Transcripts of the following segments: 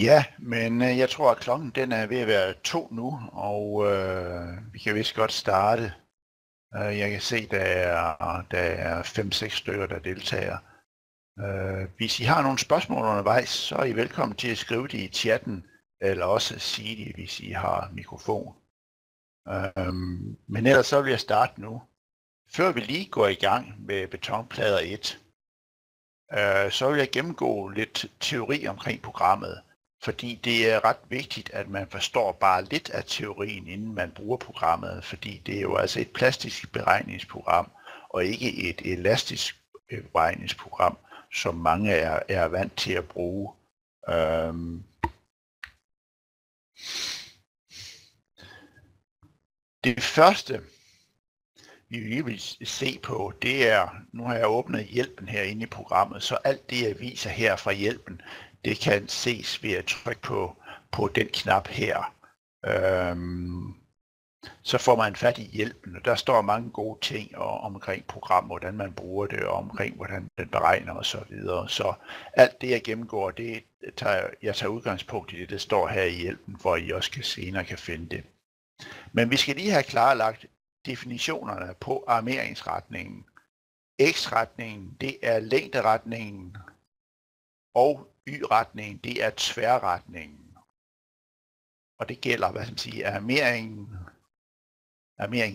Ja, men jeg tror, at klokken den er ved at være 2 nu, og vi kan vist godt starte. Jeg kan se, der er 5-6 stykker, der deltager. Hvis I har nogle spørgsmål undervejs, så er I velkommen til at skrive det i chatten, eller også sige det, hvis I har mikrofon. Men ellers så vil jeg starte nu. Før vi lige går i gang med betonplader 1, så vil jeg gennemgå lidt teori omkring programmet. Fordi det er ret vigtigt, at man forstår bare lidt af teorien, inden man bruger programmet, fordi det er jo altså et plastisk beregningsprogram, og ikke et elastisk beregningsprogram, som mange er vant til at bruge. Det første, vi lige vil se på, det er, nu har jeg åbnet hjælpen herinde i programmet, så alt det, jeg viser her fra hjælpen, det kan ses ved at trykke på den knap her. Så får man fat i hjælpen, og der står mange gode ting omkring programmet, hvordan man bruger det, og omkring hvordan den beregner osv. Så alt det, jeg gennemgår, jeg tager udgangspunkt i det, der står her i hjælpen, for at I også senere kan finde det. Men vi skal lige have klarlagt definitionerne på armeringsretningen. X-retningen, det er længderetningen, og Y-retningen, det er tværretningen. Og det gælder, hvad skal man sige, armeringen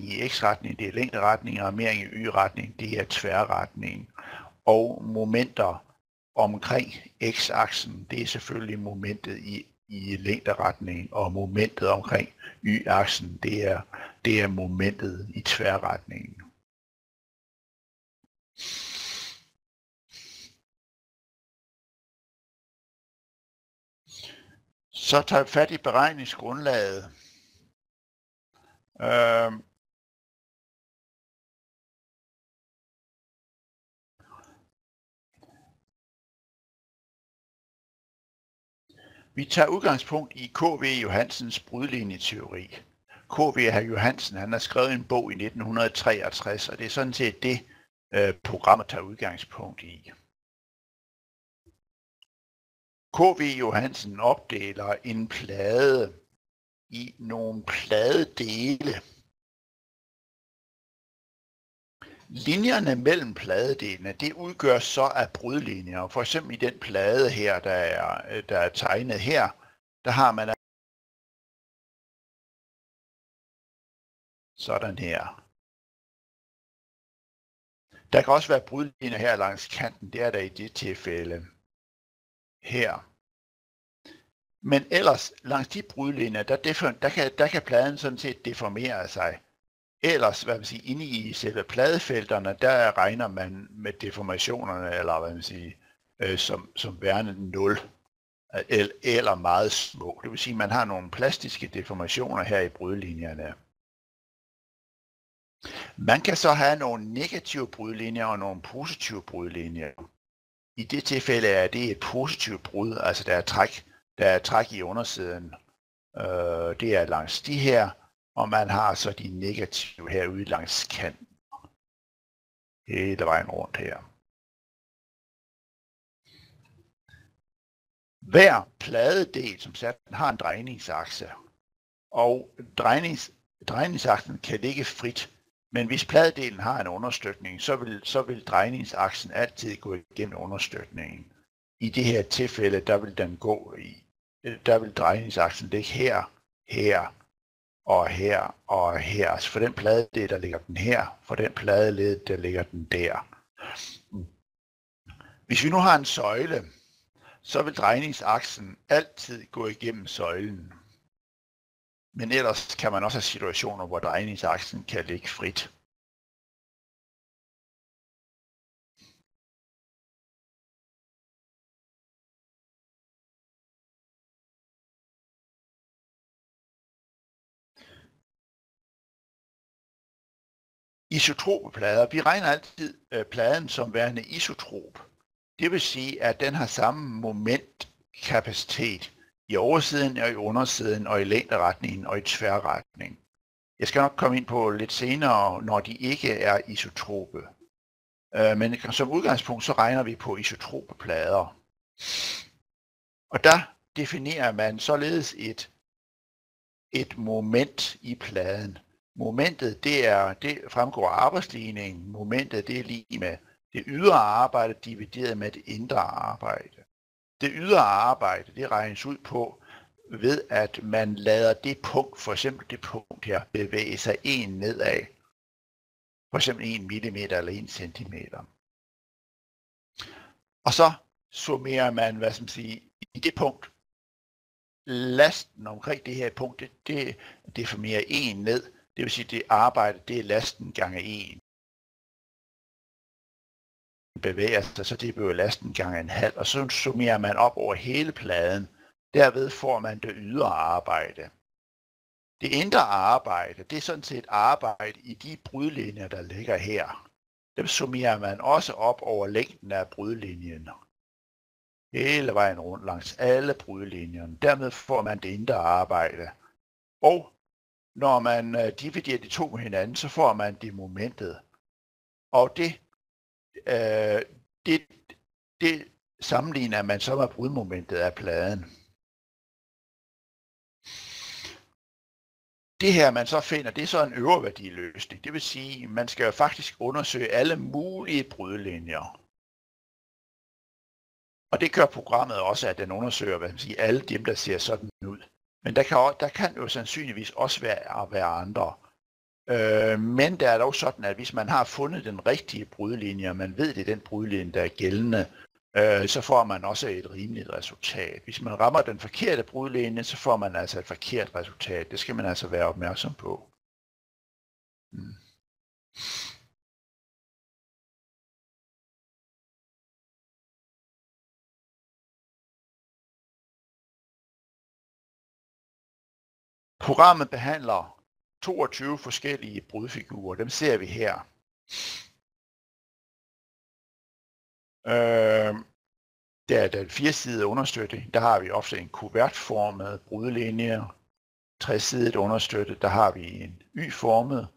i X-retningen, det er længderetningen, og armeringen i Y-retningen, det er tværretningen. Og momenter omkring X-aksen, det er selvfølgelig momentet i længderetningen, og momentet omkring Y-aksen, det er momentet i tværretningen. Så tager vi fat i beregningsgrundlaget. Vi tager udgangspunkt i K.V. Johansens brudlinjeteori. K.V. Johansen, han har skrevet en bog i 1963, og det er sådan set det, programmet tager udgangspunkt i. K.V. Johansen opdeler en plade i nogle pladedele. Linjerne mellem pladedelene, det udgør så af brudlinjer. For eksempel i den plade her, der er tegnet her, der har man sådan her. Der kan også være brudlinjer her langs kanten, det er der i det tilfælde her. Men ellers, langs de brudlinjer, der kan pladen sådan set deformere sig. Ellers, hvad man siger, inde i selve pladefelterne, der regner man med deformationerne, eller hvad man siger, som værende 0, eller meget små. Det vil sige, at man har nogle plastiske deformationer her i brudlinjerne. Man kan så have nogle negative brudlinjer og nogle positive brudlinjer. I det tilfælde er det et positivt brud, altså der er træk i undersiden. Det er langs de her, og man har så de negative herude langs kanten. Hele vejen rundt her. Hver pladedel, som sagt, har en drejningsakse, og drejningsaksen kan ligge frit. Men hvis pladedelen har en understøtning, så vil drejningsaksen altid gå igennem understøtningen. I det her tilfælde, der vil drejningsaksen ligge her, her og her og her. Så for den pladedel, der ligger den her, for den pladeled, der ligger den der. Hvis vi nu har en søjle, så vil drejningsaksen altid gå igennem søjlen. Men ellers kan man også have situationer, hvor drejningsaksen kan ligge frit. Isotropeplader. Vi regner altid pladen som værende isotrop. Det vil sige, at den har samme momentkapacitet i oversiden og i undersiden og i længderetningen og i tværretning. Jeg skal nok komme ind på lidt senere, når de ikke er isotrope. Men som udgangspunkt så regner vi på isotrope plader. Og der definerer man således et moment i pladen. Momentet, det fremgår af arbejdsligningen. Momentet, det er lige med det ydre arbejde divideret med det indre arbejde. Det ydre arbejde, det regnes ud på ved, at man lader det punkt, for eksempel det punkt her, bevæge sig 1 nedad. For eksempel 1 millimeter eller 1 centimeter. Og så summerer man, i det punkt, lasten omkring det her punkt, det definerer 1 ned. Det vil sige, det arbejde, det er lasten gange 1. Bevæger sig, så det bliver lasten gange 1,5, og så summerer man op over hele pladen. Derved får man det ydre arbejde. Det indre arbejde, det er sådan set arbejde i de brudlinjer, der ligger her. Dem summerer man også op over længden af brudlinjen. Hele vejen rundt langs alle brudlinjerne. Dermed får man det indre arbejde. Og når man dividerer de to med hinanden, så får man det momentet. Og det sammenligner man så med brudmomentet af pladen. Det her, man så finder, det er så en øverværdiløsning. Det vil sige, at man skal jo faktisk undersøge alle mulige brudlinjer. Og det gør programmet også, at den undersøger, alle dem, der ser sådan ud. Men der kan jo sandsynligvis også være andre. Men der er dog sådan, at hvis man har fundet den rigtige brudlinje, og man ved, det er den brudlinje, der er gældende, så får man også et rimeligt resultat. Hvis man rammer den forkerte brudlinje, så får man altså et forkert resultat. Det skal man altså være opmærksom på. Programmet behandler 22 forskellige brudfigurer. Dem ser vi her. Der er den 4-sidede understøtning. Der har vi ofte en kuvertformet brudlinje. 3-sidet understøttet, der har vi en Y-formet.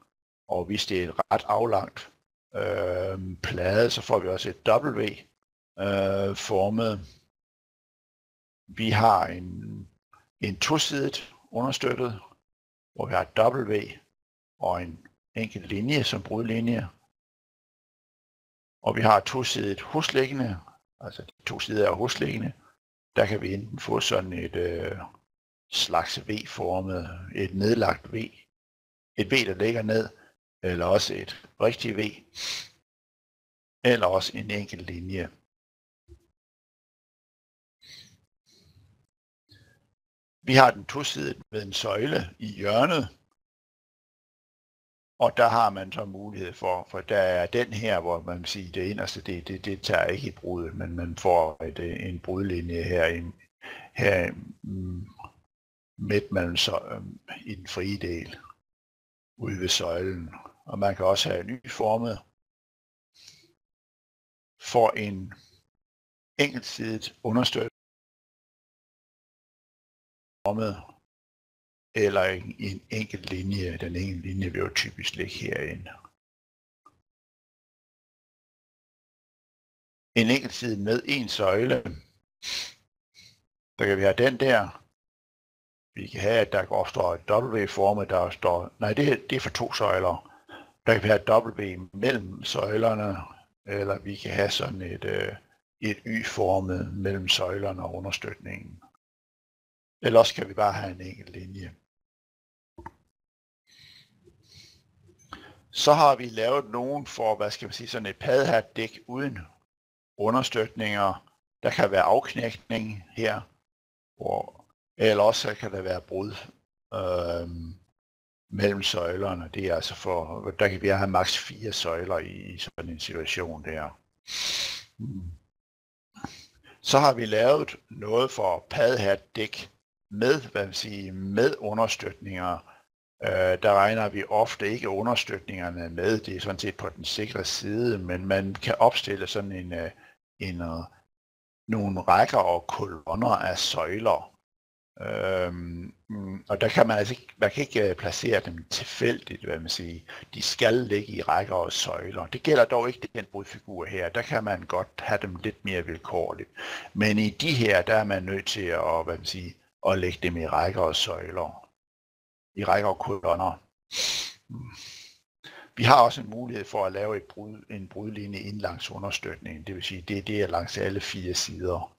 Og hvis det er et ret aflangt plade, så får vi også et W-formet. Vi har en 2-sidet understøttet, hvor vi har et W og en enkelt linje som brudlinje. Og vi har 2-sidet husliggende, altså de 2 sider af husliggende. Der kan vi enten få sådan et slags V-formet, et nedlagt V. Et V, der ligger ned, eller også et rigtigt V. Eller også en enkelt linje. Vi har den 2-sidet med en søjle i hjørnet. Og der har man så mulighed for der er den her, hvor man siger, det inderste, det tager ikke i brud, men man får en brudlinje her midt mellem i den frie del ude ved søjlen. Og man kan også have en Y-formet for en enkeltsidet understøttet formet eller en enkelt linje. Den enkelte linje vil jo typisk ligge herinde. En enkelt side med en søjle. Der kan vi have den der. Vi kan have, at der opstår et W-forme, der står... Nej, det er for 2 søjler. Der kan vi have et W mellem søjlerne, eller vi kan have sådan et Y-formet mellem søjlerne og understøtningen. Eller også kan vi bare have en enkelt linje. Så har vi lavet nogen for, sådan et paddehatdæk uden understøtninger. Der kan være afknækning her, eller også kan der være brud mellem søjlerne. Det er altså der kan vi have maks 4 søjler i sådan en situation der. Så har vi lavet noget for paddehatdæk med, med understøtninger. Der regner vi ofte ikke understøtningerne med, det er sådan set på den sikre side, men man kan opstille sådan nogle rækker og kolonner af søjler. Og der kan man altså ikke, man kan ikke placere dem tilfældigt, hvad man siger. De skal ligge i rækker og søjler. Det gælder dog ikke den brudfigur her. Der kan man godt have dem lidt mere vilkårligt. Men i de her, der er man nødt til at, hvad man siger, at lægge dem i rækker og søjler. I rækker og kolonner. Vi har også en mulighed for at lave en brudlinje ind langs understøtningen. Det vil sige, det er langs alle 4 sider.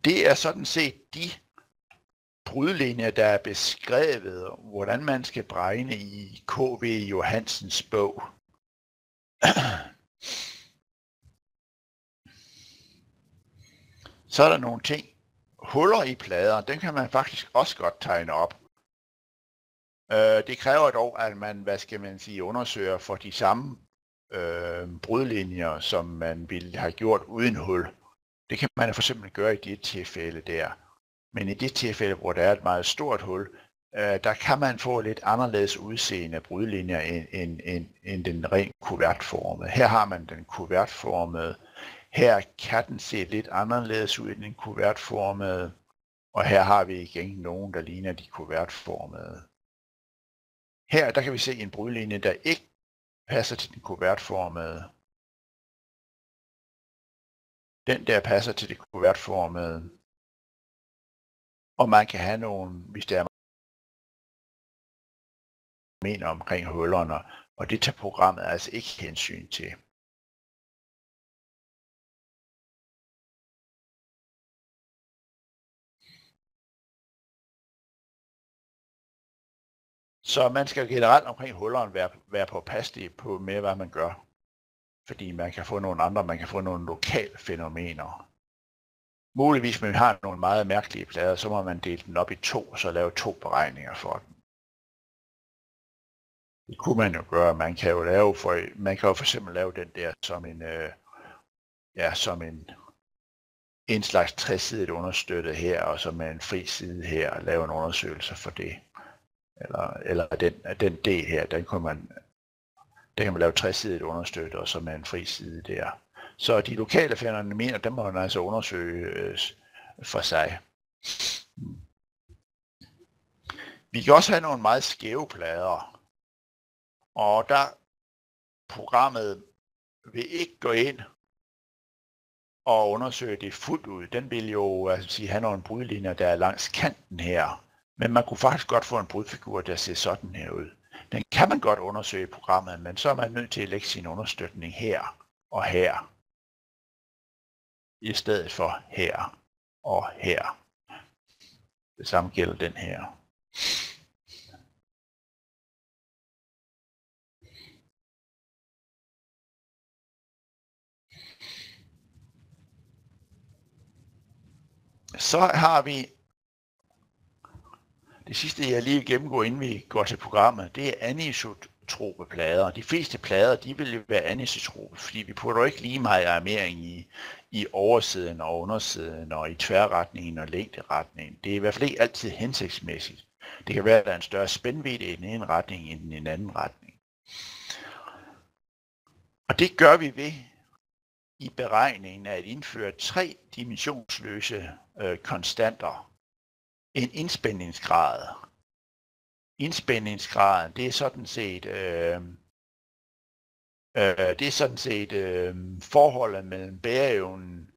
Det er sådan set de brudlinjer, der er beskrevet, hvordan man skal beregne i K.V. Johansens bog. Så er der nogle ting. Huller i plader, den kan man faktisk også godt tegne op. Det kræver dog, at man, hvad skal man sige, undersøger for de samme brudlinjer, som man ville have gjort uden hul. Det kan man for eksempel gøre i det tilfælde der. Men i det tilfælde, hvor der er et meget stort hul, der kan man få lidt anderledes udseende brudlinjer end den rent kuvertformede. Her har man den kuvertformede. Her kan den se lidt anderledes ud end den kuvertformede. Og her har vi igen nogen, der ligner de kuvertformede. Her der kan vi se en brudlinje, der ikke passer til den kuvertformede. Den der passer til det kuvertformede. Og man kan have nogle, hvis der er mener omkring hullerne, og det tager programmet altså ikke hensyn til. Så man skal generelt omkring hullerne være påpasselig på med, hvad man gør. Fordi man kan få nogle lokale fænomener. Muligvis, man har nogle meget mærkelige plader, så må man dele den op i 2, og så lave 2 beregninger for den. Det kunne man jo gøre. Man kan jo for eksempel lave den der som en slags 3-sidet understøttet her, og så med en fri side her, og lave en undersøgelse for det. Eller den del her, den kan man lave 3-sidet understøttet, og så med en fri side der. Så de lokale fænomener, dem må man altså undersøge for sig. Vi kan også have nogle meget skæve plader, og der programmet vil ikke gå ind og undersøge det fuldt ud. Den vil jo have nogle brudlinjer, der er langs kanten her, men man kunne faktisk godt få en brudfigur, der ser sådan her ud. Den kan man godt undersøge i programmet, men så er man nødt til at lægge sin understøtning her og her, i stedet for her og her. Det samme gælder den her. Så har vi det sidste, jeg lige vil gennemgå, inden vi går til programmet, det er anisotrope plader. De fleste plader, de vil jo være anisotrope, fordi vi putter ikke lige meget armering i oversiden og undersiden og i tværretningen og længderetningen. Det er i hvert fald ikke altid hensigtsmæssigt. Det kan være, at der er en større spændvidde i den ene retning end i den anden retning. Og det gør vi ved i beregningen af at indføre 3 dimensionsløse konstanter. En indspændingsgrad. Indspændingsgraden, det er sådan set forholdet mellem bæreevnen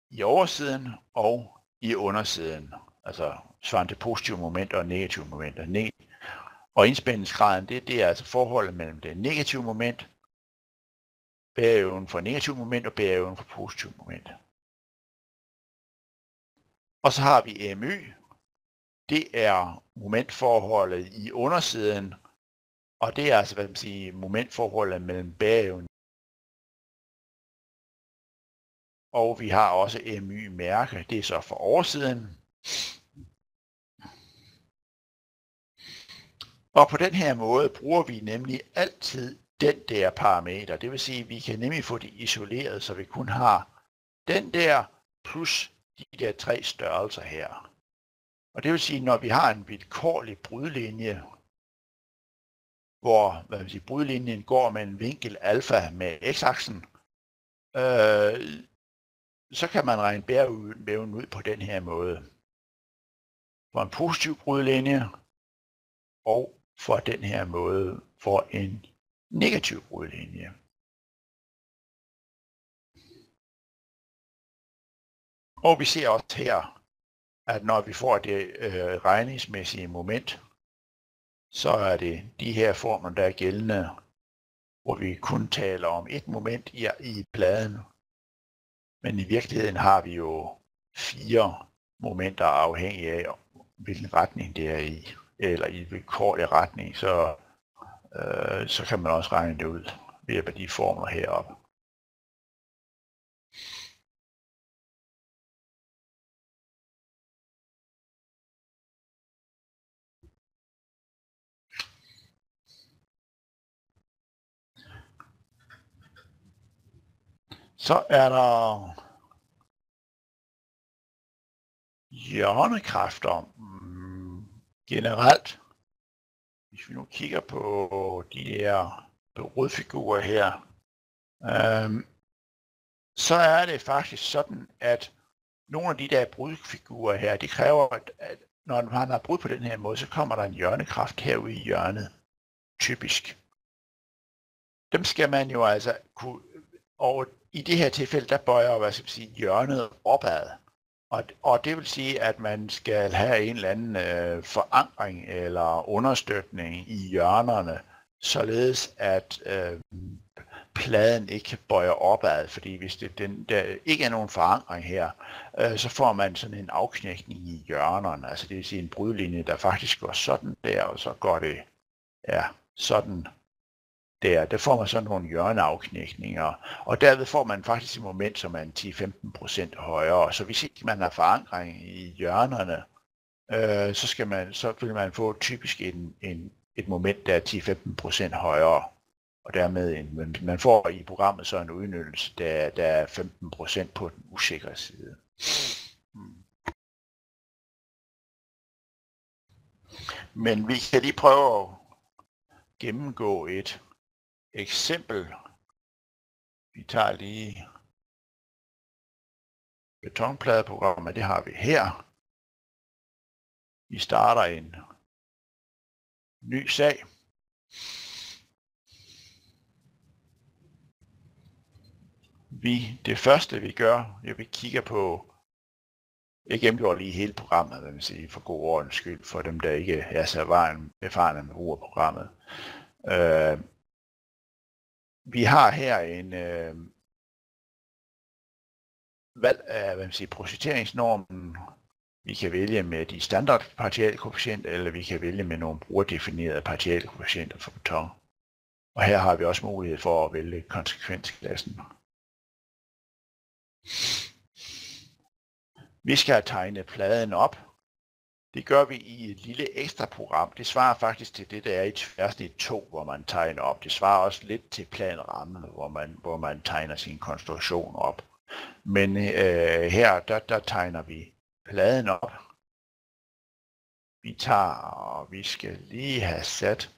i oversiden og i undersiden. Altså svarende til positive momenter og negative momenter. Og indspændingsgraden, det er altså forholdet mellem det negative moment, bæreevnen for negative moment og bæreevnen for positive moment. Og så har vi MY. Det er momentforholdet i undersiden, og det er altså, momentforholdet mellem bæreevnen. Og vi har også MY-mærke, det er så for oversiden. Og på den her måde bruger vi nemlig altid den der parameter. Det vil sige, at vi kan nemlig få det isoleret, så vi kun har den der plus de der 3 størrelser her. Og det vil sige, når vi har en vilkårlig brudlinje, hvor brudlinjen går med en vinkel alfa med x-aksen, så kan man regne bæreevnen ud på den her måde. For en positiv brudlinje, og for den her måde for en negativ brudlinje. Og vi ser også her, at når vi får det regningsmæssige moment, så er det de her former, der er gældende, hvor vi kun taler om et moment i pladen. Men i virkeligheden har vi jo 4 momenter afhængig af, hvilken retning det er i, eller i hvilken kort retning, så kan man også regne det ud ved hjælp af de formler heroppe. Så er der hjørnekræfter generelt. Hvis vi nu kigger på de her brudfigurer her, så er det faktisk sådan, at nogle af de der brudfigurer her, det kræver, at når man har brud på den her måde, så kommer der en hjørnekraft herude i hjørnet, typisk. Dem skal man jo altså kunne, og i det her tilfælde, der bøjer hvad skal man sige, hjørnet opad. Og det vil sige, at man skal have en eller anden forankring eller understøtning i hjørnerne, således at pladen ikke bøjer opad, fordi hvis der ikke er nogen forankring her, så får man sådan en afknækning i hjørnerne, altså det vil sige en brudlinje, der faktisk går sådan der, og så går det sådan der får man sådan nogle hjørneafknækninger, og derved får man faktisk et moment, som er 10-15% højere. Så hvis ikke man har forankring i hjørnerne, så vil man få typisk et moment, der er 10-15% højere. Og dermed man får i programmet så en udnyttelse, der er 15% på den usikre side. Men vi kan lige prøve at gennemgå et eksempel. Vi tager lige betonpladeprogrammet, det har vi her. Vi starter en ny sag. Det første vi gør, vi kigger på, jeg gennemgår lige hele programmet, vil man sige, for god ordens skyld, for dem der ikke er så erfarne med brug af programmet. Vi har her en valg af hvad man siger, projekteringsnormen. Vi kan vælge med de standard partialkoefficienter, eller vi kan vælge med nogle brugerdefinerede partialkoefficienter for beton. Og her har vi også mulighed for at vælge konsekvensklassen. Vi skal tegne pladen op. Det gør vi i et lille ekstra program. Det svarer faktisk til det, der er i tværsnit 2, hvor man tegner op. Det svarer også lidt til planrammen, hvor man tegner sin konstruktion op. Men her, der tegner vi pladen op. Vi skal lige have sat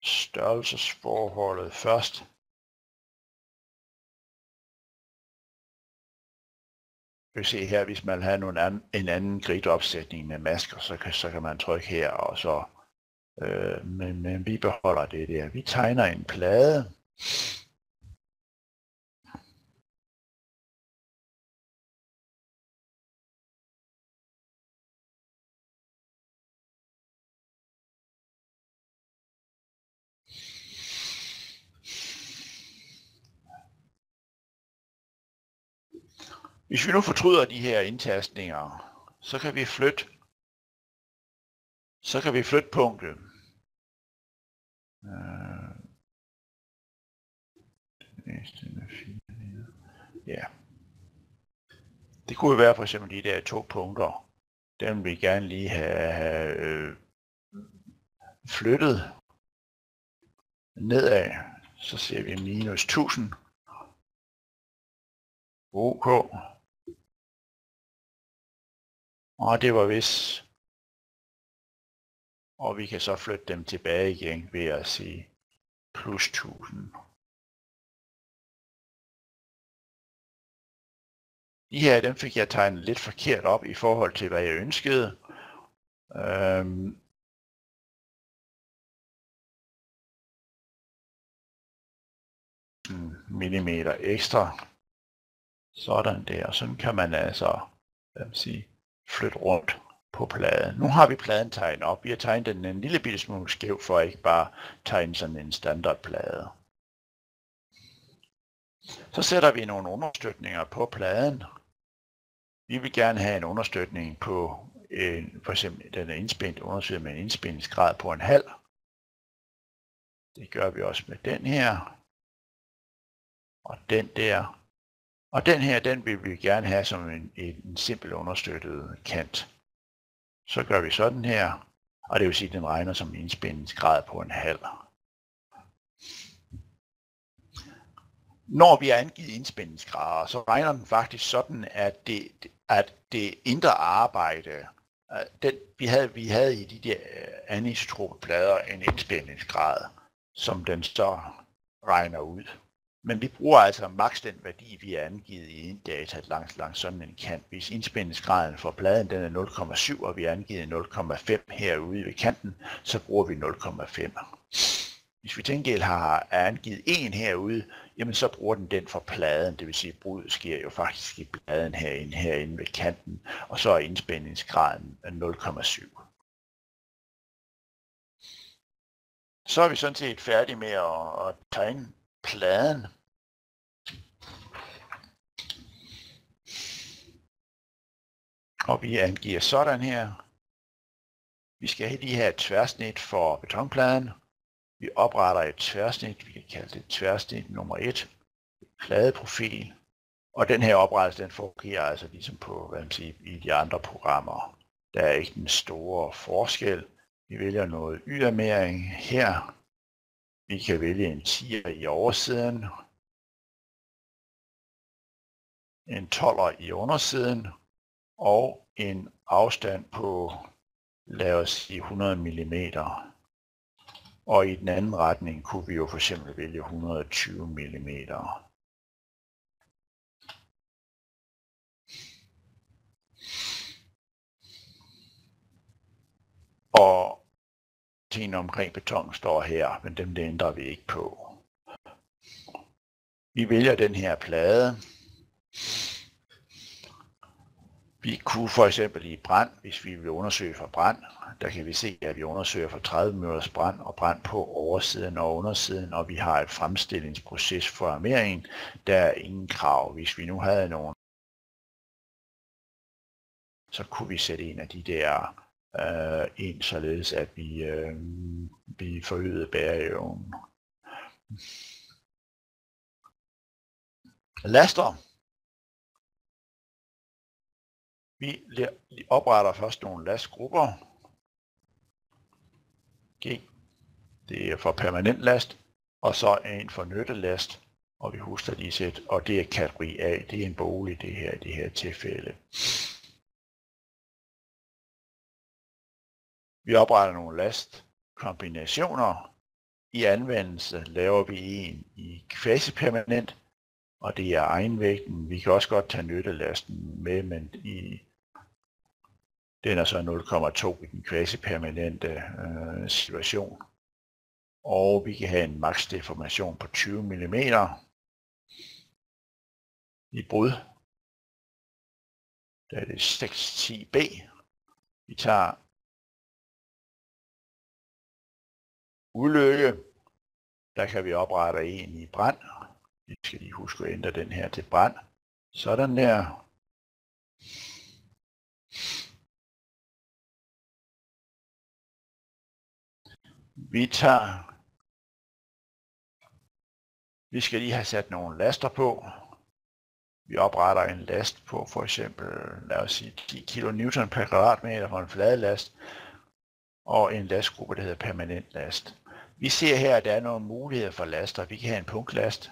størrelsesforholdet først. Vi kan se her, hvis man har en anden gridopsætning med masker, så kan man trykke her, og så, men vi beholder det der. Vi tegner en plade. Hvis vi nu fortryder de her indtastninger, så kan vi flytte punktet. Ja. Det kunne være for eksempel de der 2 punkter. Dem vil vi gerne lige have flyttet nedad. Så ser vi minus 1000. OK. Og det var vist. Og vi kan så flytte dem tilbage igen ved at sige plus 1000. De her, dem fik jeg tegnet lidt forkert op i forhold til, hvad jeg ønskede. Millimeter ekstra. Sådan der. Sådan kan man altså flytte rundt på pladen. Nu har vi pladen tegnet op. Vi har tegnet den en lille bitte smule skæv, for at ikke bare tegne sådan en standardplade. Så sætter vi nogle understøtninger på pladen. Vi vil gerne have en understøtning på, for eksempel den er undersøgt med en indspændingsgrad på 0,5. Det gør vi også med den her. Og den der. Og den her, den vil vi gerne have som en simpel understøttet kant. Så gør vi sådan her, og det vil sige, at den regner som en indspændingsgrad på 0,5. Når vi har angivet indspændingsgrader, så regner den faktisk sådan, at det indre arbejde, vi havde i de der anisotrope-plader en indspændingsgrad, som den så regner ud. Men vi bruger altså maks den værdi, vi har angivet i inddata langs sådan en kant. Hvis indspændingsgraden for pladen den er 0,7, og vi har angivet 0,5 herude ved kanten, så bruger vi 0,5. Hvis vi til gengæld har angivet 1 herude, jamen så bruger den for pladen. Det vil sige, at bruddet sker jo faktisk i pladen herinde ved kanten, og så er indspændingsgraden 0,7. Så er vi sådan set færdige med at tegne pladen. Og vi angiver sådan her. Vi skal have de her tværsnit for betonpladen. Vi opretter et tværsnit, vi kan kalde det tværsnit nummer 1, pladeprofil. Og den her oprettelse, den fungerer altså ligesom på, i de andre programmer. Der er ikke den store forskel. Vi vælger noget ydermering her. Vi kan vælge en 10'er i oversiden, en 12'er i undersiden og en afstand på, lad os sige 100 mm. Og i den anden retning kunne vi jo for eksempel vælge 120 mm. Og tingene omkring beton står her, men dem ændrer vi ikke på. Vi vælger den her plade. Vi kunne for eksempel i brand, hvis vi vil undersøge for brand, der kan vi se, at vi undersøger for 30 minutters brand og brand på oversiden og undersiden, og vi har et fremstillingsproces for armeringen. Der er ingen krav. Hvis vi nu havde nogen, så kunne vi sætte en af de der ind, således at vi forøgede bæreevnen. Laster. Vi opretter først nogle lastgrupper. G, det er for permanent last, og så en for nyttelast, og vi husker lige set, og det er kategori A, det er en bolig det her i det her tilfælde. Vi opretter nogle lastkombinationer. I anvendelse laver vi en i kvasipermanent, og det er egenvægten. Vi kan også godt tage nyttelasten med, men den er så 0,2 i den kvasipermanente situation. Og vi kan have en maks deformation på 20 mm i brud. Der er det 610B. Vi tager ulykke. Der kan vi oprette en i brand. Vi skal lige huske at ændre den her til brand. Sådan der. Vi skal lige have sat nogle laster på. Vi opretter en last på for eksempel, lad os sige 10 kN per kvadratmeter for en fladelast, og en lastgruppe, der hedder permanent last. Vi ser her, at der er nogle muligheder for laster. Vi kan have en punktlast.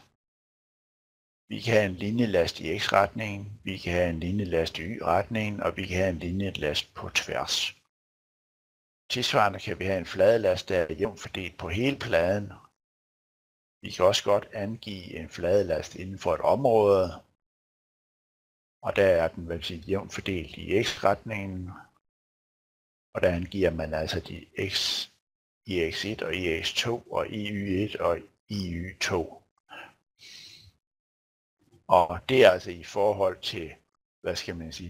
Vi kan have en linjelast i x-retningen. Vi kan have en linjelast i y-retningen, og vi kan have en linjelast på tværs. Tilsvarende kan vi have en fladelast, der er jævnt fordelt på hele pladen. Vi kan også godt angive en fladelast inden for et område. Og der er den jævnt fordelt i x-retningen, og der angiver man altså de x, ix1 og ix2 og iy1 og iy2. Og det er altså i forhold til,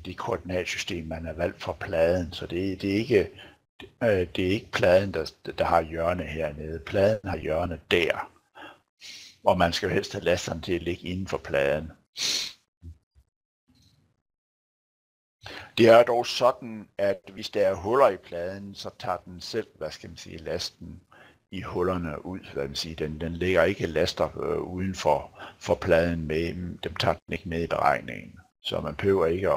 det koordinatsystem, man har valgt for pladen. Så det er ikke pladen, der har hjørne hernede. Pladen har hjørne der. Og man skal jo helst have lasterne til at ligge inden for pladen. Det er dog sådan, at hvis der er huller i pladen, så tager den selv, lasten i hullerne ud. Den lægger ikke laster uden for pladen med, dem tager den ikke med i beregningen. Så man behøver ikke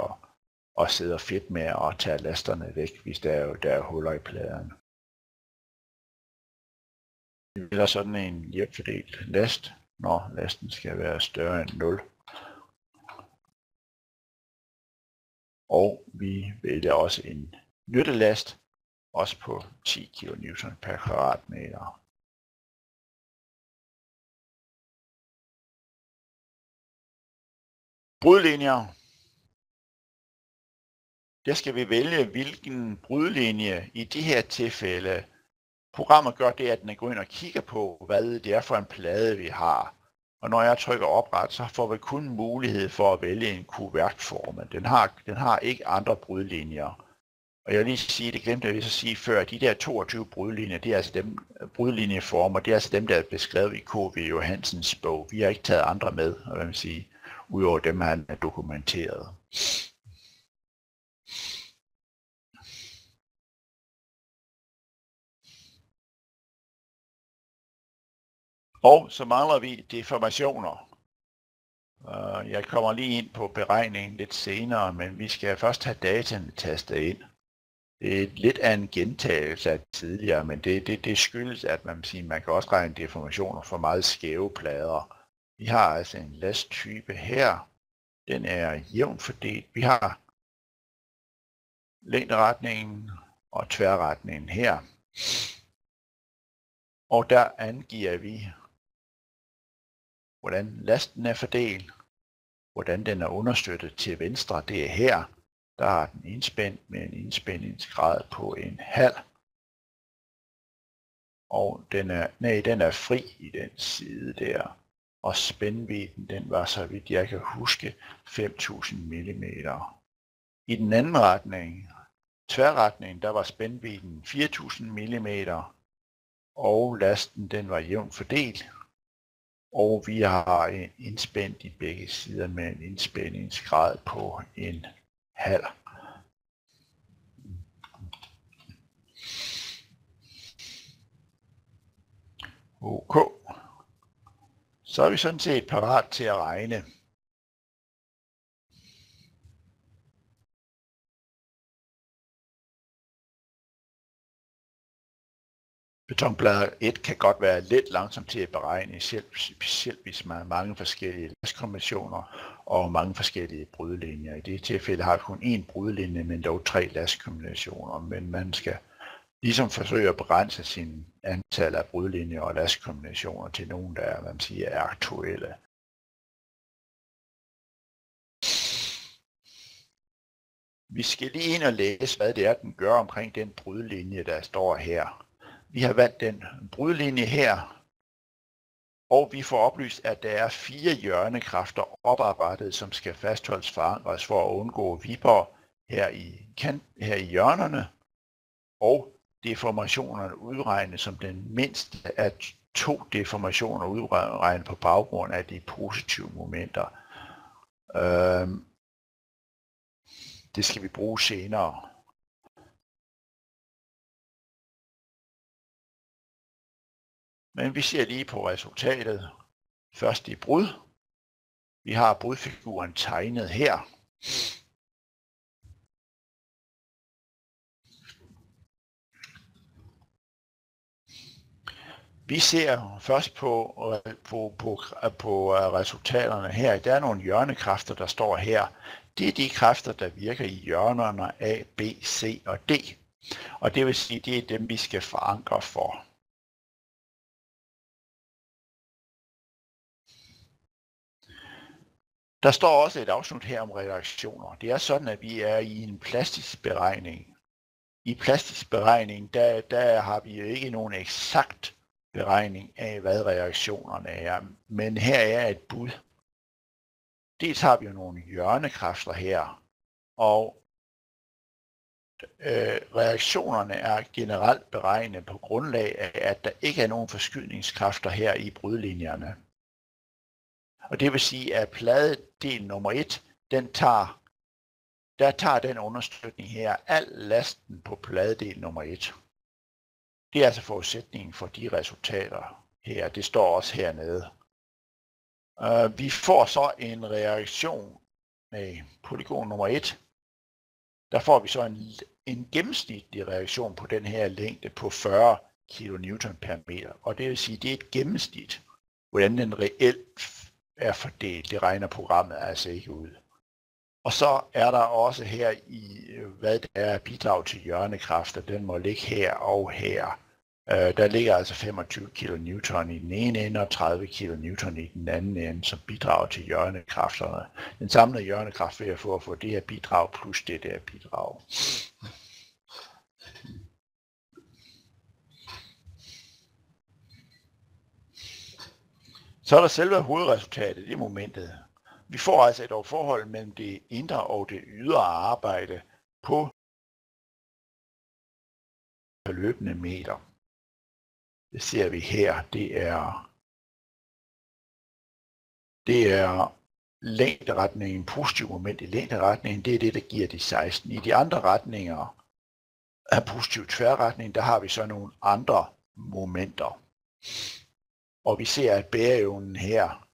at sidde og fedt med at tage lasterne væk, hvis der er huller i pladen. Det er sådan en jævnt fordelt last, når lasten skal være større end 0. Og vi vælger også en nyttelast, også på 10 kN per kvadratmeter. Brudlinjer. Der skal vi vælge, hvilken brudlinje i de her tilfælde. Programmet gør det, at den går ind og kigger på, hvad det er for en plade, vi har. Og når jeg trykker opret, så får vi kun mulighed for at vælge en kuvertforme. Den har ikke andre brudlinjer. Og jeg vil lige sige, det glemte jeg lige at sige før, at de der 22 brudlinjer, det er altså dem, brudlinjeformer, det er altså dem, der er beskrevet i K.V. Johansens bog. Vi har ikke taget andre med, udover dem, han er dokumenteret. Og så mangler vi deformationer. Jeg kommer lige ind på beregningen lidt senere, men vi skal først have dataene tastet ind. Det er lidt af en gentagelse af tidligere, men det skyldes, at man kan også regne deformationer for meget skæve plader. Vi har altså en lasttype her. Den er jævnt fordelt. Vi har længderetningen og tværretningen her. Og der angiver vi, hvordan lasten er fordelt, hvordan den er understøttet til venstre, det er her. Der har den indspændt med en indspændingsgrad på 0,5. Og den er fri i den side der. Og spændvidden, den var, så vidt jeg kan huske, 5.000 mm. I den anden retning, tværretningen, der var spændvidden 4.000 mm. Og lasten, den var jævnt fordelt. Og vi har en indspændt i begge sider med en indspændingsgrad på 0,5. OK. Så er vi sådan set parat til at regne. Betonplader 1 kan godt være lidt langsomt til at beregne, specielt hvis man har mange forskellige lastkombinationer og mange forskellige brudlinjer. I det tilfælde har vi kun én brudlinje, men dog 3 lastkombinationer. Men man skal ligesom forsøge at begrænse sin antal af brudlinjer og lastkombinationer til nogen, der er aktuelle. Vi skal lige ind og læse, hvad det er, den gør omkring den brudlinje, der står her. Vi har valgt den brudlinje her, og vi får oplyst, at der er 4 hjørnekræfter oparbejdet, som skal fastholdes forankres for at undgå vipper her i hjørnerne, og deformationerne udregnes som den mindste af 2 deformationer udregnet på baggrund af de positive momenter. Det skal vi bruge senere. Men vi ser lige på resultatet. Først i brud. Vi har brudfiguren tegnet her. Vi ser først på resultaterne her. Der er nogle hjørnekræfter, der står her. Det er de kræfter, der virker i hjørnerne A, B, C og D. Og det vil sige, det er dem, vi skal forankre for. Der står også et afsnit her om redaktioner. Det er sådan, at vi er i en plastisk beregning. I plastisk beregning, der har vi jo ikke nogen eksakt beregning af, hvad reaktionerne er. Men her er et bud. Dels har vi jo nogle hjørnekræfter her, og reaktionerne er generelt beregnet på grundlag af, at der ikke er nogen forskydningskræfter her i brudlinjerne. Og det vil sige, at pladedel nummer 1, der tager den understøtning her al lasten på pladedel nummer 1. Det er altså forudsætningen for de resultater her. Det står også hernede. Vi får så en reaktion med polygon nummer 1. Der får vi så en gennemsnitlig reaktion på den her længde på 40 kN per meter. Og det vil sige, at det er et gennemsnit. Hvordan den reelt er fordelt, det regner programmet altså ikke ud. Og så er der også her i, hvad der er bidrag til hjørnekræfter, den må ligge her og her. Der ligger altså 25 kN i den ene ende og 30 kN i den anden ende, som bidrager til hjørnekræfterne. Den samlede hjørnekraft vil jeg få at få det her bidrag plus det der bidrag. Så er der selve hovedresultatet, det er momentet. Vi får altså et forhold mellem det indre og det ydre arbejde på løbende meter. Det ser vi her, det er længderetningen, positiv moment i længderetningen, det er det, der giver de 16. I de andre retninger af positiv tværretning, der har vi så nogle andre momenter. Og vi ser, at bæreevnen her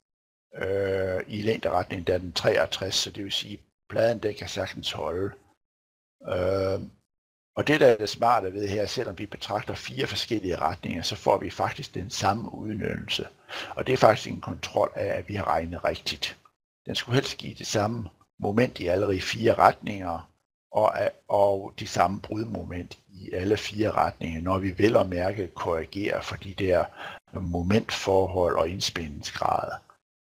i længderetningen, der er den 63, så det vil sige, at pladen den kan sagtens holde. Og det, der er det smarte ved her, selvom vi betragter 4 forskellige retninger, så får vi faktisk den samme udnyttelse. Og det er faktisk en kontrol af, at vi har regnet rigtigt. Den skulle helst give det samme moment i alle 4 retninger, og de samme brudmoment i alle 4 retninger, når vi vel og mærke korrigerer for de der momentforhold og indspændingsgrad.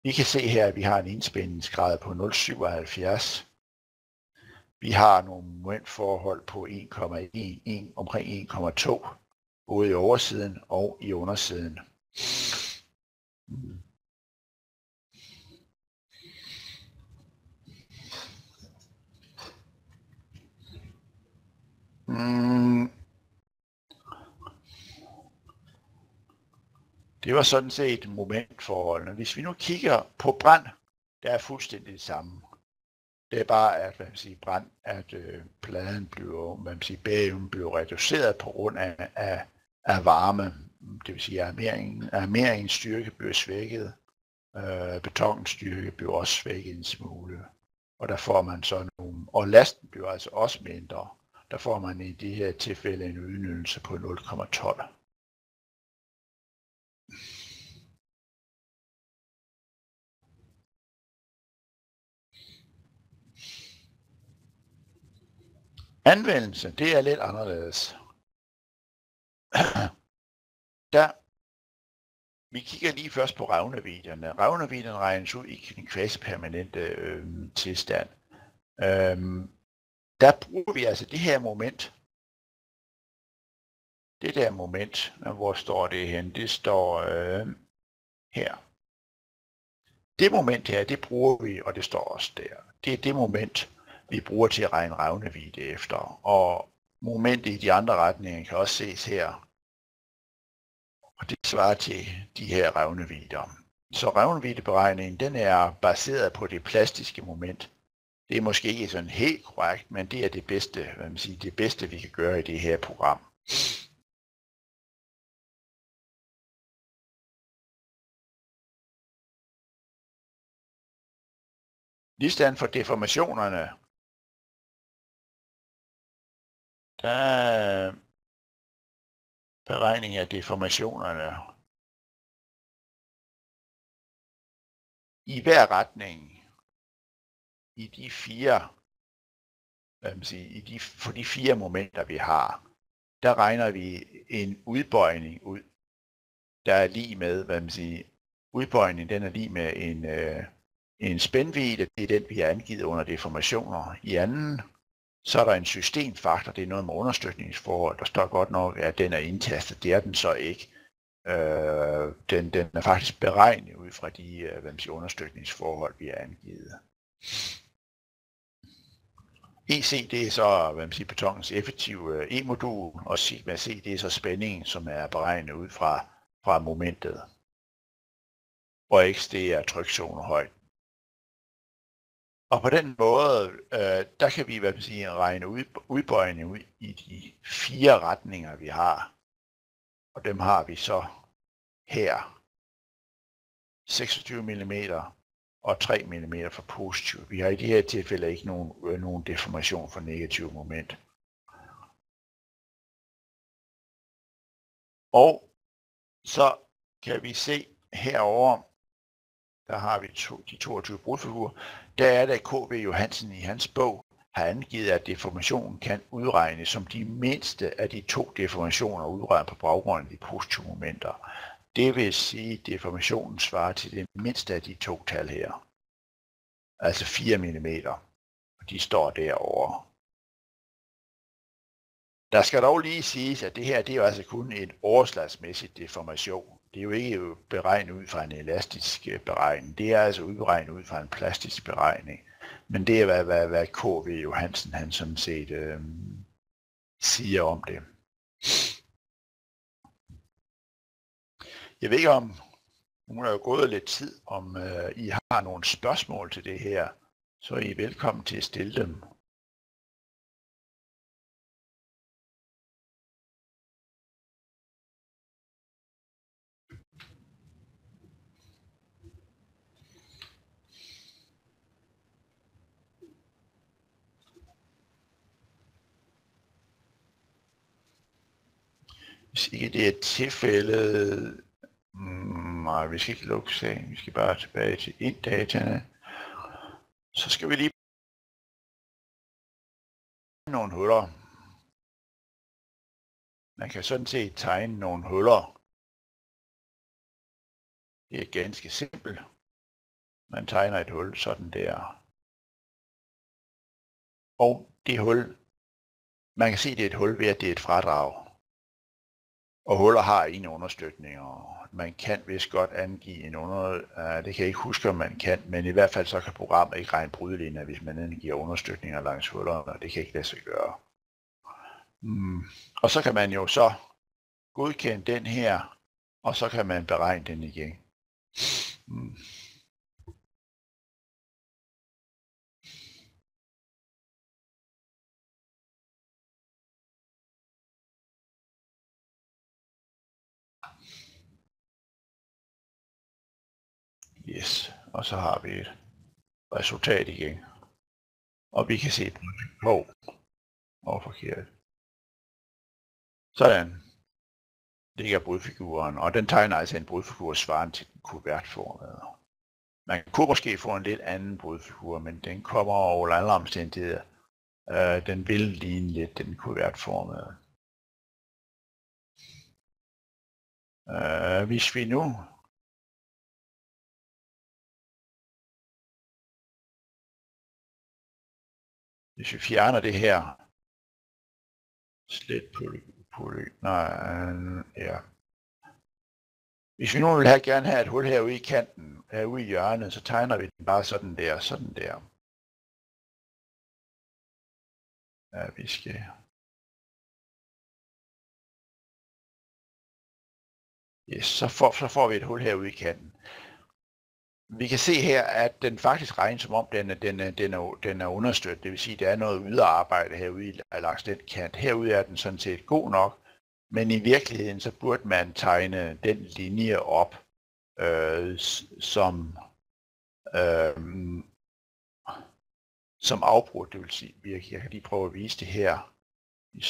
Vi kan se her, at vi har en indspændingsgrad på 0,77. Vi har nogle momentforhold på 1,1, omkring 1,2, både i oversiden og i undersiden. Det var sådan set momentforholdene. Hvis vi nu kigger på brand, der er fuldstændig det samme. Det er bare, at pladen bliver, bæreevnen bliver reduceret på grund af varme. Det vil sige, at armeringens styrke bliver svækket. Betonens styrke bliver også svækket en smule. Og der får man så nogle, og lasten bliver altså også mindre. Der får man i det her tilfælde en udnyttelse på 0,12. Anvendelse, det er lidt anderledes. Vi kigger lige først på revneviderne. Revneviderne regnes ud i den kvasipermanente tilstand. Der bruger vi altså det her moment. Det der moment, hvor står det hen? Det står her. Det moment her, det bruger vi, og det står også der. Det er det moment, vi bruger til at regne revnevide efter. Og momentet i de andre retninger kan også ses her. Og det svarer til de her revnevider. Så revnevideberegningen, den er baseret på det plastiske moment. Det er måske ikke sådan helt korrekt, men det er det bedste, det bedste vi kan gøre i det her program. Listen for deformationerne. Der er beregning af deformationerne. I hver retning, i de 4, for de 4 momenter vi har, der regner vi en udbøjning ud, der er lige med, udbøjningen den er lige med En spændvidde, det er den, vi har angivet under deformationer. I anden, så er der en systemfaktor, det er noget med understøtningsforhold. Der står godt nok, at den er indtastet. Det er den så ikke. Den er faktisk beregnet ud fra de understøtningsforhold, vi har angivet. EC, det er så betonens effektive E-modul, og sigma C, det er så spændingen, som er beregnet ud fra momentet. Og X, det er trykzonehøjden. Og på den måde, der kan vi regne udbøjning ud i de 4 retninger, vi har. Og dem har vi så her. 26 mm og 3 mm for positiv. Vi har i det her tilfælde ikke nogen deformation for negativ moment. Og så kan vi se herover, der har vi de 22 brudfigurer. Der er der K.V. Johansen i hans bog har angivet, at deformationen kan udregnes som de mindste af de 2 deformationer udregnet på baggrund af de positive momenter. Det vil sige, at deformationen svarer til det mindste af de 2 tal her. Altså 4 mm. Og de står derovre. Der skal dog lige siges, at det her det er jo altså kun en overslagsmæssig deformation. Det er jo ikke beregnet ud fra en elastisk beregning. Det er altså udberegnet ud fra en plastisk beregning. Men det er, hvad K.V. Johansen han sådan set siger om det. Jeg ved ikke om, nu er jo gået lidt tid, om I har nogle spørgsmål til det her, så er I velkommen til at stille dem. Hvis ikke det er tilfældet, nej, vi skal ikke lukke sagen, vi skal bare tilbage til inddataene. Så skal vi lige nogle huller. Man kan sådan set tegne nogle huller. Det er ganske simpelt. Man tegner et hul sådan der. Og det hul, man kan se, det er et hul ved, at det er et fradrag. Og huller har en understøtning, og man kan vist godt angive en det kan jeg ikke huske, om man kan, men i hvert fald så kan programmet ikke regne brudlinjer, hvis man angiver understøtninger langs hullerne, og det kan ikke lade sig gøre. Og så kan man jo så godkende den her, og så kan man beregne den igen. Yes, og så har vi et resultat igen. Og vi kan se på og forkert. Sådan ligger brudfiguren, og den tegner altså en brudfigur svarende til den kuvertformede. Man kunne måske få en lidt anden brudfigur, men den kommer over alle omstændigheder. Den vil ligne lidt den kuvertformede. Hvis vi nu fjerner det her, slet ja. Hvis vi nu vil gerne have et hul herude i kanten, herude i hjørnet, så tegner vi den bare sådan der, sådan der. Ja, vi skal. Yes, så får vi et hul herude i kanten. Vi kan se her, at den faktisk regnes som om den er understøttet. Det vil sige, at der er noget ydre arbejde herude langs den kant. Herude er den sådan set god nok, men i virkeligheden så burde man tegne den linje op som afbrudt. Det vil sige, jeg kan lige prøve at vise det her. Vi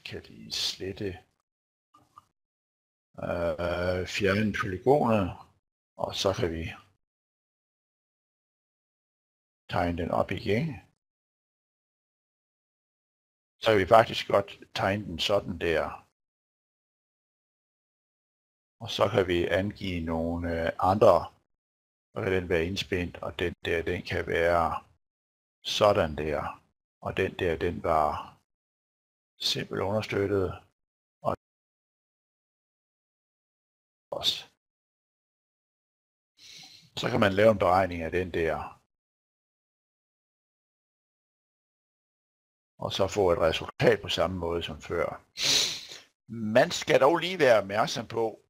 kan lige slette fjerne polygonet, og så kan vi tegne den op igen. Så kan vi faktisk godt tegne den sådan der. Og så kan vi angive nogle andre så kan den være indspændt, og den der, den kan være sådan der, og den der, den var simpelt understøttet, og også. Så kan man lave en beregning af den der, og så få et resultat på samme måde som før. Man skal dog lige være opmærksom på,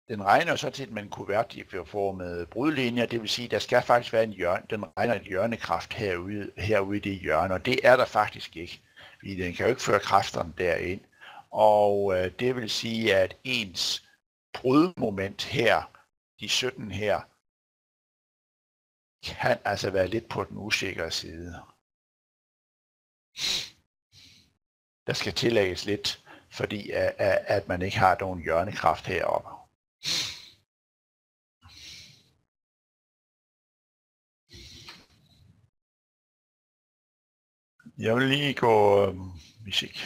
den regner så til, at man kuvertformede brudlinjer, det vil sige, at der skal faktisk være en hjørne, den regner et hjørnekraft herude i det hjørne, og det er der faktisk ikke, fordi den kan jo ikke føre kræfterne derind, og det vil sige, at ens brudmoment her, de 17 her, kan altså være lidt på den usikre side. Der skal tillægges lidt, fordi at man ikke har nogen hjørnekraft heroppe. Jeg vil lige gå, hvis ikke,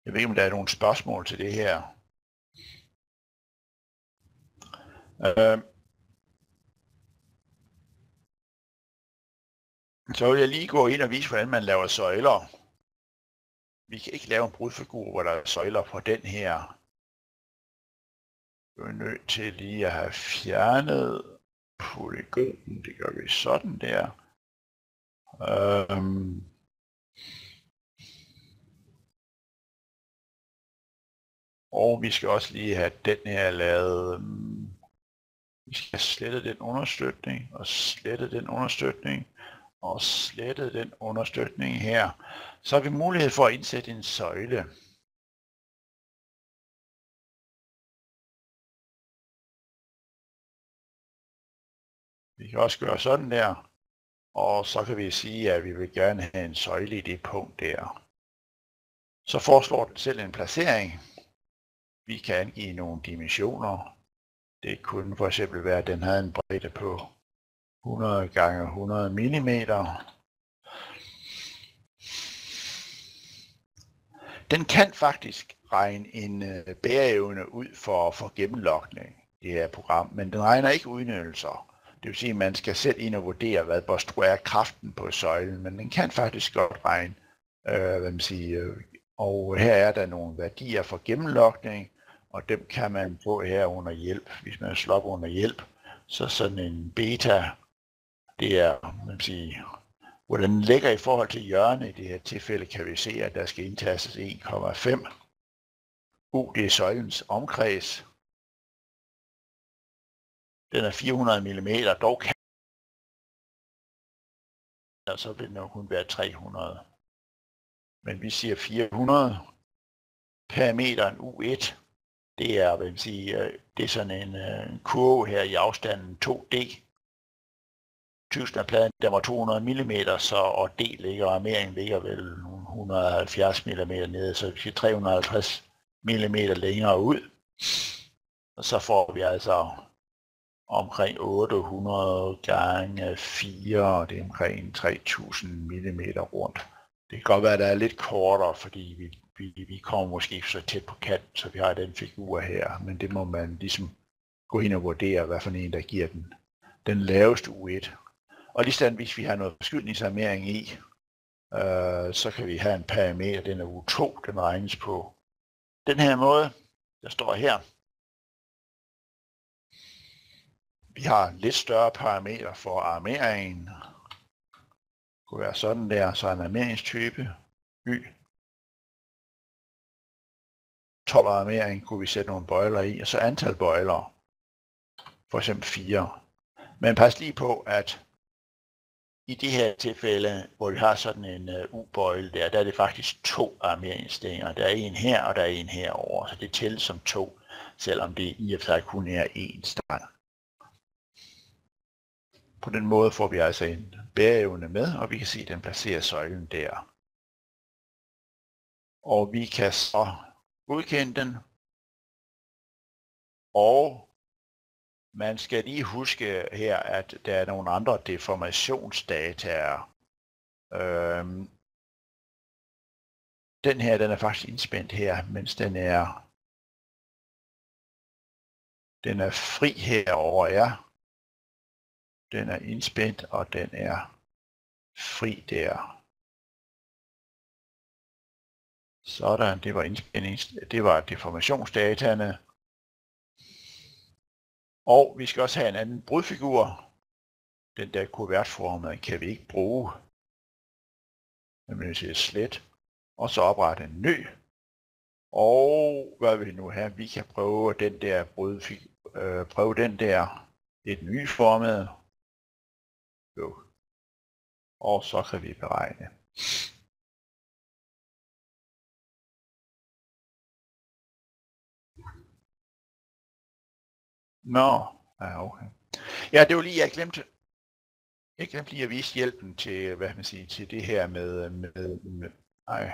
jeg ved ikke, om der er nogle spørgsmål til det her. Så vil jeg lige gå ind og vise, hvordan man laver søjler. Vi kan ikke lave en brudfigur, hvor der er søjler på den her. Vi er nødt til lige at have fjernet polygonen. Det gør vi sådan der. Og vi skal også lige have den her lavet. Vi skal slette den understøtning, og slette den understøtning, og slette den understøtning her. Så har vi mulighed for at indsætte en søjle. Vi kan også gøre sådan der, og så kan vi sige, at vi vil gerne have en søjle i det punkt der. Så foreslår den selv en placering. Vi kan angive nogle dimensioner. Det kunne for eksempel være, at den havde en bredde på 100 gange 100 mm. Den kan faktisk regne en bæreevne ud for gennemlogning, det her program, men den regner ikke udnyttelser. Det vil sige, at man skal selv ind og vurdere, hvor stor er kraften på søjlen, men den kan faktisk godt regne, og her er der nogle værdier for gennemlogning, og dem kan man få her under hjælp. Hvis man slår op under hjælp, så sådan en beta, det er, hvor den ligger i forhold til hjørne. I det her tilfælde kan vi se, at der skal indtastes 1,5. Det er søjlens omkreds. Den er 400 mm, dog kan, og så vil den jo kun være 300. Men vi siger 400. Parameteren U1, det er, det er sådan en kurve her i afstanden 2D. Tyskland pladen, der var 200 mm, så, og D ligger, og armeringen ligger vel 170 mm nede, så vi siger 350 mm længere ud. Og så får vi altså omkring 800 gange 4, og det er omkring 3000 mm rundt. Det kan godt være, at der er lidt kortere, fordi vi kommer måske ikke så tæt på kanten, så vi har den figur her, men det må man ligesom gå ind og vurdere, hvad for en, der giver den laveste U1. Og lige hvis vi har noget forskydningsarmering i, så kan vi have en parameter, den er U2, den regnes på den her måde, der står her. Vi har lidt større parameter for armeringen. Det kunne være sådan der, så en armeringstype, Y. 12 armering kunne vi sætte nogle bøjler i, og så antal bøjler, for eksempel 4. Men pas lige på, at i de her tilfælde, hvor vi har sådan en U-bøjle der er det faktisk 2 armeringsstænger. Der er en her, og der er en herover, så det tælles som 2, selvom det i og for sig kun er 1 stang. På den måde får vi altså en bæreevne med, og vi kan se, at den placerer søjlen der. Og vi kan så godkende den, og man skal lige huske her, at der er nogle andre deformationsdataer. Den her, den er faktisk indspændt her, mens den er fri herover, ja. Den er indspændt, og den er fri der. Sådan, det var indspænding, det var deformationsdataene. Og vi skal også have en anden brudfigur. Den der kuvertformede kan vi ikke bruge. Den vil sige slet. Og så oprette en ny. Og hvad vil vi nu have? Vi kan prøve den der prøve den der et nyformet. Jo. Og så kan vi beregne. Nå, ja, okay. Ja, det var lige, jeg glemte lige at vise hjælpen til, hvad man siger, til det her med nej.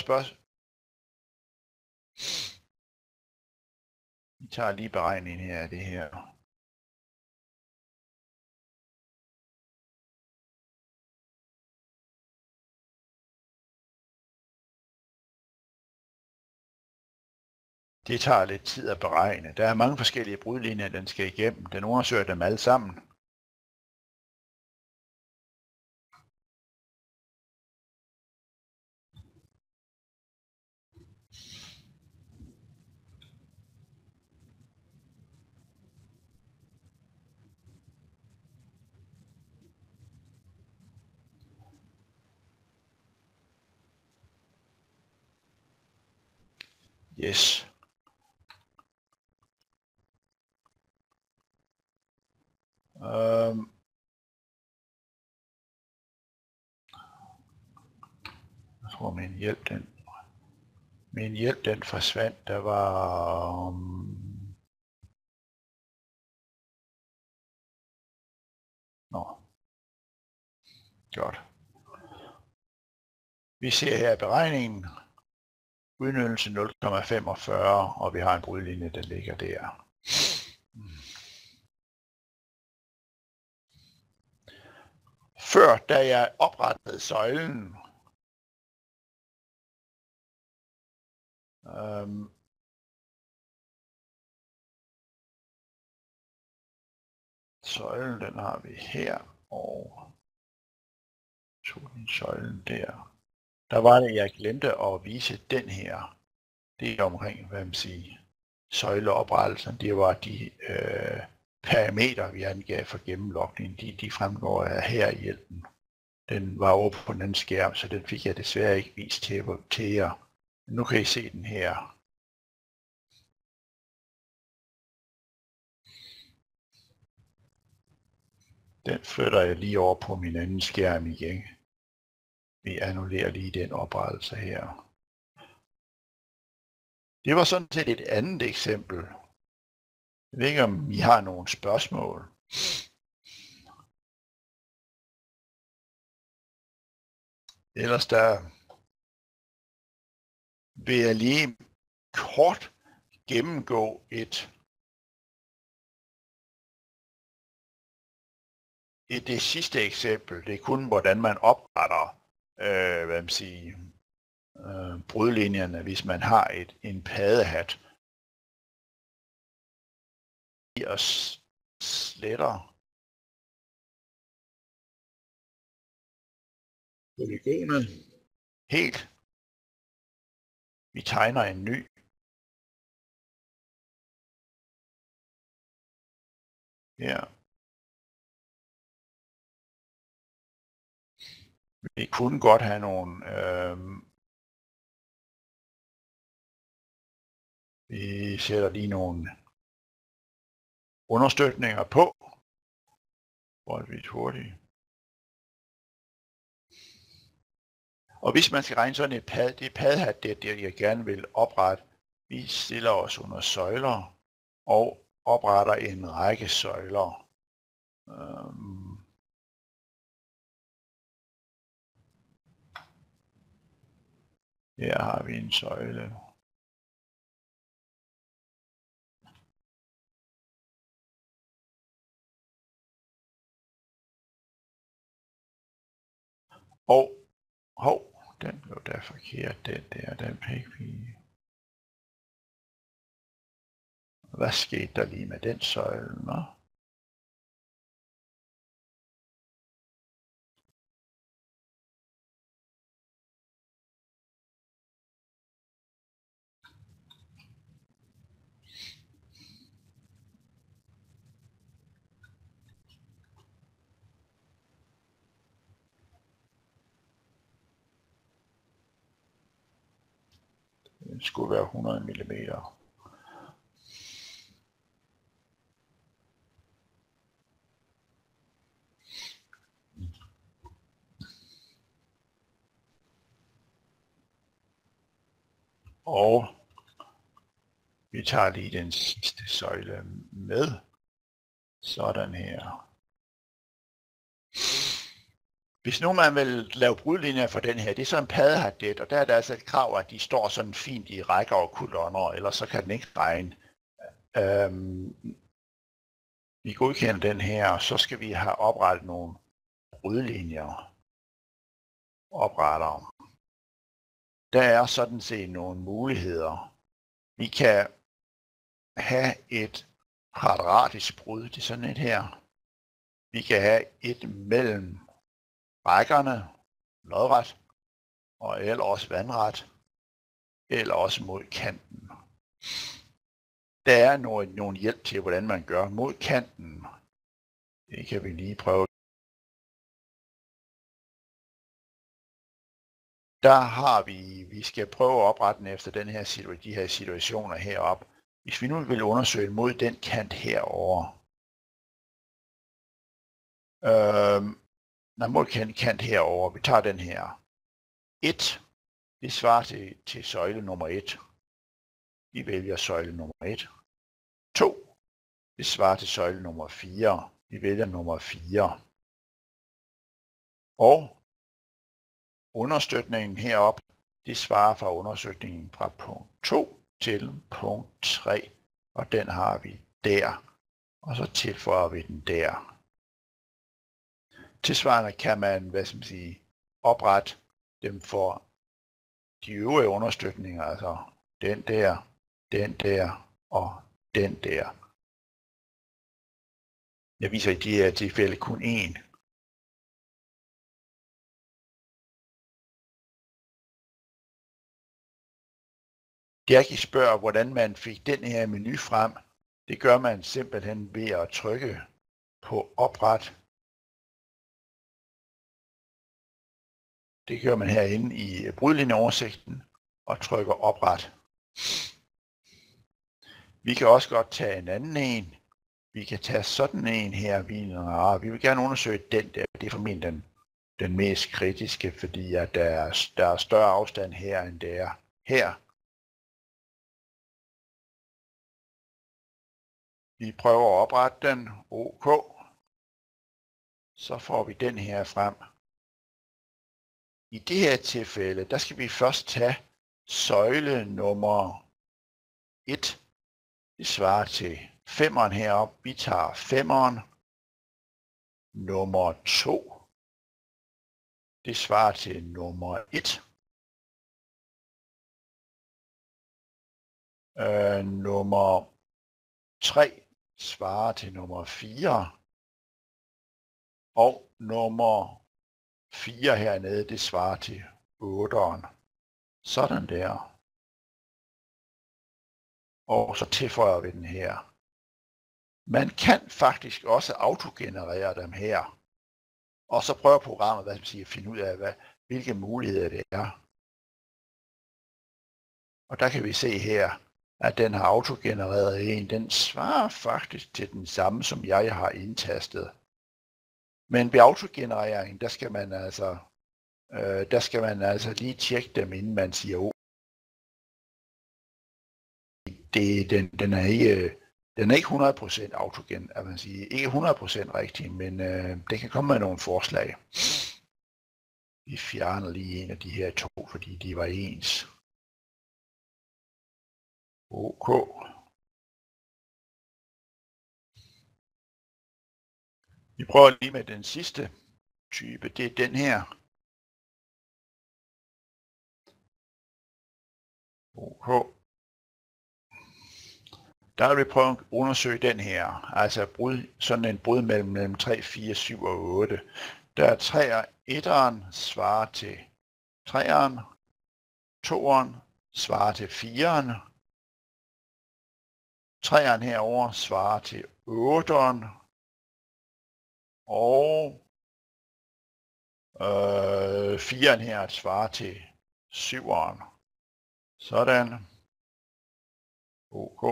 Spørgsmål. Vi tager lige beregningen her af det her. Det tager lidt tid at beregne. Der er mange forskellige brudlinjer, den skal igennem. Den undersøger dem alle sammen. Yes. Jeg tror min hjælp den forsvandt. Der var nå. Godt. Vi ser her beregningen. Udnyttelse 0,45, og vi har en brudlinje, der ligger der. Før, da jeg oprettede søjlen, søjlen, den har vi her, og søjlen der. Der var det, jeg glemte at vise den her. Det er omkring, hvad man siger, søjleoprettelsen. Det var de parametre, vi angav for gennemlogning. De fremgår her i hjælpen. Den var over på den anden skærm, så den fik jeg desværre ikke vist til jer. Nu kan I se den her. Den flytter jeg lige over på min anden skærm igen. Vi annullerer lige den oprettelse her. Det var sådan set et andet eksempel. Jeg ved ikke, om I har nogle spørgsmål. Ellers der vil jeg lige kort gennemgå det sidste eksempel. Det er kun, hvordan man opretter hvad man siger, brudlinjerne, hvis man har en paddehat. Og sletter polygonet helt. Vi tegner en ny. Her. Vi kunne godt have nogle vi sætter lige nogle understøtninger på, forholdsvis hurtigt. Og hvis man skal regne sådan det padhat, det jeg gerne vil oprette, vi stiller os under søjler og opretter en række søjler. Her har vi en søjle. Og den blev da forkert, den pækpige. Hvad skete der lige med den søjle? Nå? Den skulle være 100 mm. Og vi tager lige den sidste søjle med. Sådan her. Hvis nu man vil lave brudlinjer for den her, det er så en paddehardet, og der er der altså et krav, at de står sådan fint i rækker og kolonner, ellers så kan den ikke regne. Vi godkender den her, og så skal vi have oprettet nogle brudlinjer. Opretter. Der er sådan set nogle muligheder. Vi kan have et kvadratisk brud, det er sådan et her. Vi kan have et mellem rækkerne, lodret, og eller også vandret, eller også mod kanten. Der er nogle hjælp til, hvordan man gør mod kanten. Det kan vi lige prøve. Der har vi skal prøve at oprette den efter den her de her situationer heroppe. Hvis vi nu vil undersøge mod den kant herovre, mod kant herover, vi tager den her. 1, det svarer til søjle nummer 1. Vi vælger søjle nummer 1. 2, det svarer til søjle nummer 4. Vi vælger nummer 4. Og understøtningen heroppe, det svarer fra undersøgningen fra punkt 2 til punkt 3. Og den har vi der. Og så tilføjer vi den der. Tilsvarende kan man, oprette dem for de øvrige understøtninger, altså den der og den der. Jeg viser i de her tilfælde kun én. Jackie spørger, hvordan man fik den her menu frem. Det gør man simpelthen ved at trykke på opret. Det gør man herinde i brudlinjeoversigten og trykker opret. Vi kan også godt tage en anden en. Vi kan tage sådan en her. Vi vil gerne undersøge den der. Det er formentlig den mest kritiske, fordi at der er større afstand her, end det er her. Vi prøver at oprette den. OK. Så får vi den her frem. I det her tilfælde, der skal vi først tage søjle nummer 1. Det svarer til 5'eren heroppe. Vi tager 5'eren. Nummer 2. Det svarer til nummer 1. Nummer 3 svarer til nummer 4. Og nummer 4 hernede, det svarer til 8'eren. Sådan der. Og så tilføjer vi den her. Man kan faktisk også autogenerere dem her. Og så prøver programmet at finde ud af, hvilke muligheder det er. Og der kan vi se her, at den har autogenereret en. Den svarer faktisk til den samme, som jeg har indtastet. Men ved autogenerering, der skal man altså lige tjekke dem, inden man siger OK. Den er ikke 100% autogen, at man siger. Ikke 100% rigtig, men det kan komme med nogle forslag. Vi fjerner lige en af de her to, fordi de var ens. OK. Vi prøver lige med den sidste type, det er den her. OK. Der vil vi prøve at undersøge den her, altså sådan en brud mellem 3, 4, 7 og 8. Der er 3'eren, 1'eren svarer til 3'eren, 2'eren svarer til 4'eren, 3'eren herover svarer til 8'eren, og 4'eren her svarer til 7'eren. Sådan. OK.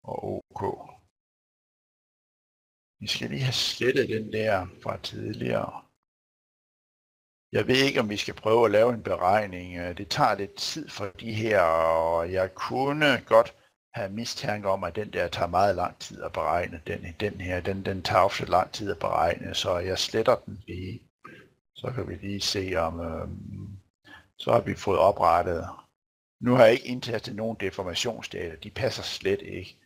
Og OK. Vi skal lige have slettet den der fra tidligere. Jeg ved ikke, om vi skal prøve at lave en beregning. Det tager lidt tid for de her, og jeg kunne godt have mistanke om, at den der tager meget lang tid at beregne. Den her, den tager ofte lang tid at beregne, så jeg sletter den lige. Så kan vi lige se, om så har vi fået oprettet. Nu har jeg ikke indtastet nogen deformationsdata, de passer slet ikke.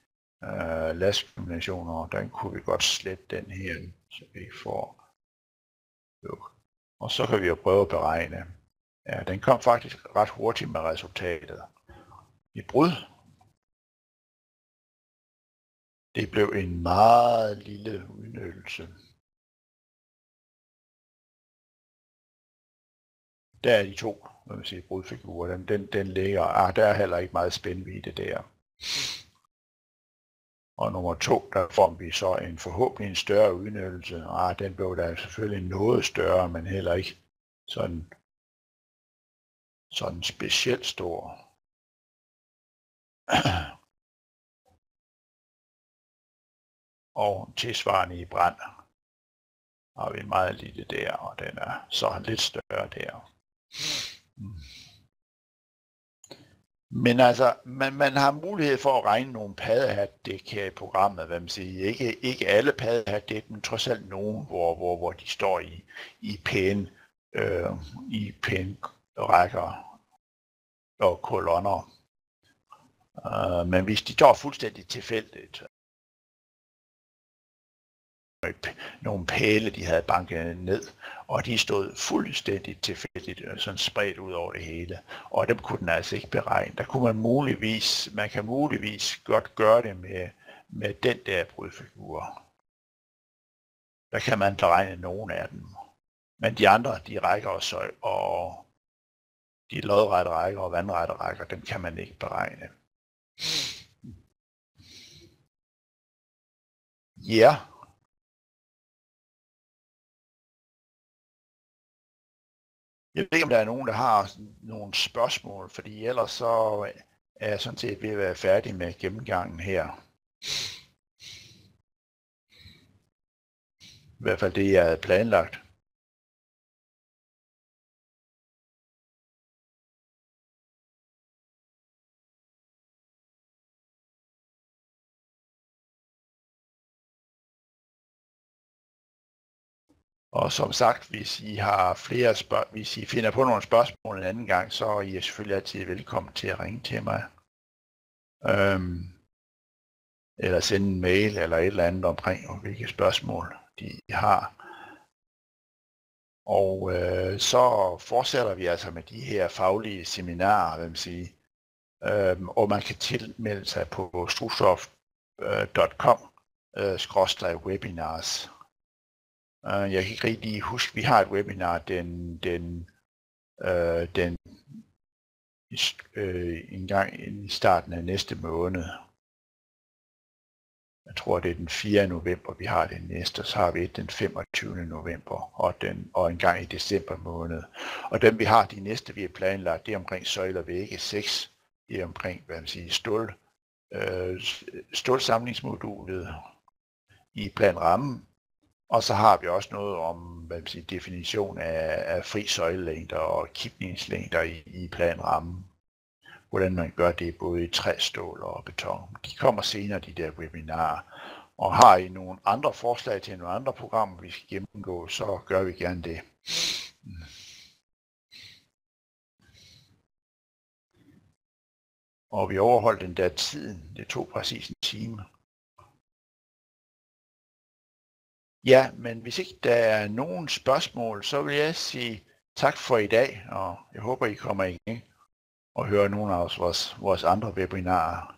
Lastkombinationer, den kunne vi godt slette den her, så vi får luk. Og så kan vi jo prøve at beregne. Ja, den kom faktisk ret hurtigt med resultatet. I brud. Det blev en meget lille udnyttelse. Der er de to, hvad man siger, brudfigurer. Den ligger, der er heller ikke meget spændvidde der. Og nummer 2, der får vi så forhåbentlig en større udnyttelse. Den blev da selvfølgelig noget større, men heller ikke sådan specielt stor. Og tilsvarende i brand har vi meget lille der, og den er så lidt større der. Men altså, man har mulighed for at regne nogle paddehatdæk her i programmet, hvad man siger. Ikke alle paddehatdæk, men trods alt nogen, hvor de står i pæne rækker og kolonner. Men hvis de står fuldstændig tilfældigt, nogle pæle, de havde banket ned, og de stod fuldstændig tilfældigt, sådan spredt ud over det hele. Og dem kunne den altså ikke beregne. Der kunne man kan muligvis godt gøre det med den der brudfigur. Der kan man beregne nogle af dem. Men de andre, de rækker og de lodrette rækker og vandrette rækker, dem kan man ikke beregne. Ja. Jeg ved ikke, om der er nogen, der har nogle spørgsmål, fordi ellers så er jeg sådan set ved at være færdig med gennemgangen her. I hvert fald det, jeg havde planlagt. Og som sagt, hvis I har hvis I finder på nogle spørgsmål en anden gang, så er I selvfølgelig altid velkommen til at ringe til mig. Eller sende en mail eller et eller andet omkring, hvilke spørgsmål de har. Og så fortsætter vi altså med de her faglige seminarer, vil man sige. Og man kan tilmelde sig på strusoft.com/webinars. Jeg kan ikke rigtig huske, vi har et webinar en gang i starten af næste måned. Jeg tror, det er den 4. november, vi har det næste, og så har vi et den 25. november og en gang i december måned. Og dem vi har de næste, vi har planlagt, det er omkring søjler vægge 6, det er omkring, hvad man siger, stålsamlingsmodulet i planrammen. Og så har vi også noget om, hvad man siger, definition af fri søjlelængder og kipningslængder i planrammen. Hvordan man gør det både i træ, stål og beton. De kommer senere, de der webinarer. Og har I nogle andre forslag til nogle andre programmer, vi skal gennemgå, så gør vi gerne det. Og vi overholdt den der tiden. Det tog præcis en time. Ja, men hvis ikke der er nogen spørgsmål, så vil jeg sige tak for i dag, og jeg håber, I kommer igen og hører nogle af vores andre webinarer.